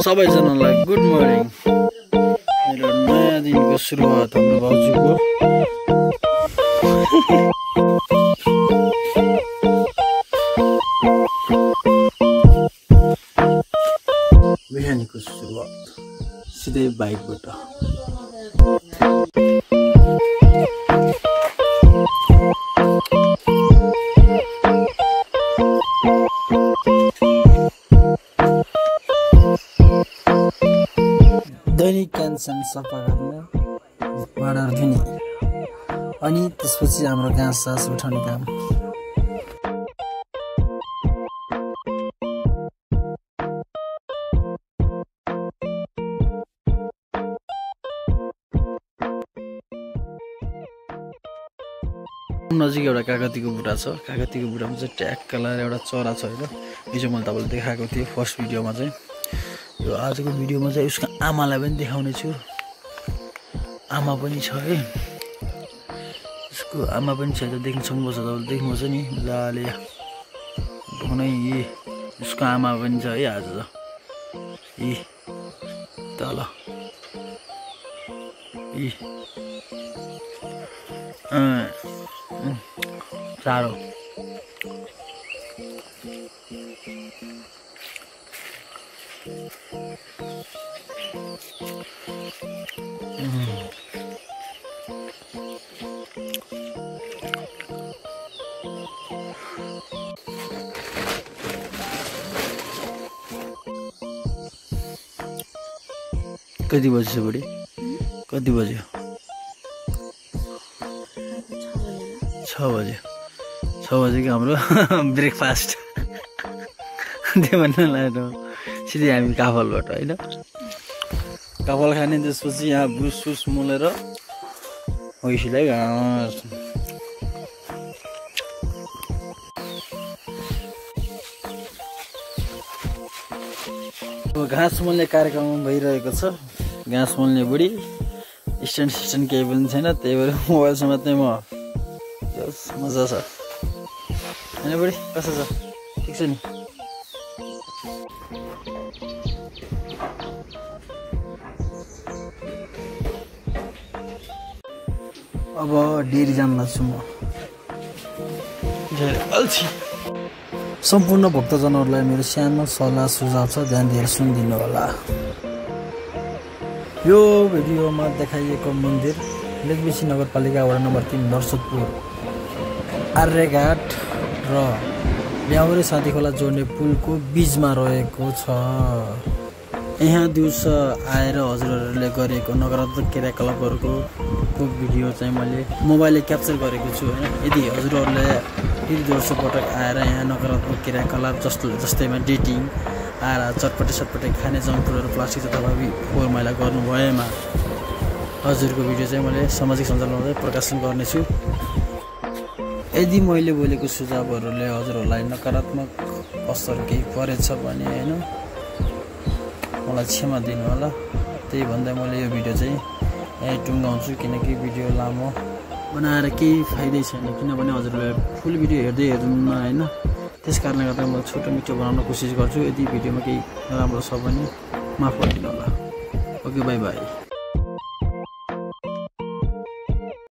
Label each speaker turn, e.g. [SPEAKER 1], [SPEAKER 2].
[SPEAKER 1] सबैजनालाई good morning. मेरो नयाँ दिनको सुरुवात हाम्रो भाउजूको बिहानीको सुरुवात सिधै बाइकबाट। दैनिक क्यान्सन सफा गर्ने, भाँडाहरू धुने अनि त्यसपछि हाम्रो घाँस सास उठाउने काम। नजिक एउटा कागतीको बुढा छ। कागतीको बुढामा चाहिँ ट्याक्क लगाएर एउटा चरा छ होइन। हिजो मैले तपाईँलाई देखाएको थिएँ फर्स्ट भिडियोमा चाहिँ। यो आजको भिडियोमा चाहिँ उसको आमालाई पनि देखाउने छु। आमा पनि छ है, उसको आमा पनि छ। देख्न सक्नुपर्छ, तपाईँले देख्नुहुन्छ नि मजाले भनै। उसको आमा पनि छ है आज त। तल चारो कति बजी छ बुढी? कति बज्यो? 6 बज्यो। 6 बजेको हाम्रो ब्रेकफास्ट त्यो भन्न लाग्यो। सिधै हामी काफलबाट होइन, काफल खाने। त्यसपछि यहाँ भुस सुस मोलेर भैँसीलाई घाँस। घाँस मोल्ने कार्यक्रम भइरहेको छ। घाँस मोल्ने बुढी, स्ट्यान्ड सिस्ट्यान्ड केही पनि छैन, त्यही भएर मोबाइल समात्ने म। मजा छ होइन बुढी? कसो छ? ठिक छ नि? अब डेरी जान लाग्छु म। अल्छी। सम्पूर्ण भक्तजनहरूलाई मेरो सानो सल्लाह सुझाव छ, ध्यान दिएर सुनिदिनु होला। यो भिडियोमा देखाइएको मन्दिर लेकबेसी नगरपालिका वडा नम्बर 3 नरसदपुर आर्यघाट र ल्याउरे साथी खोला जोड्ने पुलको बीचमा रहेको छ। यहाँ दिउँसो आएर हजुरहरूले गरेको नकारात्मक क्रियाकलापहरूको भिडियो चाहिँ मैले मोबाइलले क्याप्चर गरेको छु होइन। यदि हजुरहरूले फेरि दोस्रो पटक आएर यहाँ नकारात्मक क्रियाकलाप जस्तैमा डेटिङ आएर चटपटे खाने जङ्क फुडहरू, प्लास्टिक तथा फोहोर मैला गर्नु भएमा हजुरको भिडियो चाहिँ मैले सामाजिक सञ्जालमा प्रकाशन गर्नेछु। यदि मैले बोलेको सुझावहरूले हजुरहरूलाई नकारात्मक असर केही परेछ भने होइन, मलाई क्षमा दिनु होला। त्यही भन्दा मैले यो भिडियो चाहिँ यहीँ टुङ्गाउँछु, किनकि भिडियो लामो बनाएर केही फाइदै छैन। किनभने हजुरहरूले फुल भिडियो हेर्नुहुन्न होइन। त्यस कारणले गर्दा म छोटो मिठो बनाउन कोसिस गर्छु। यदि भिडियोमा केही नराम्रो छ भने माफ गरिदिनु होला। Okay, by by.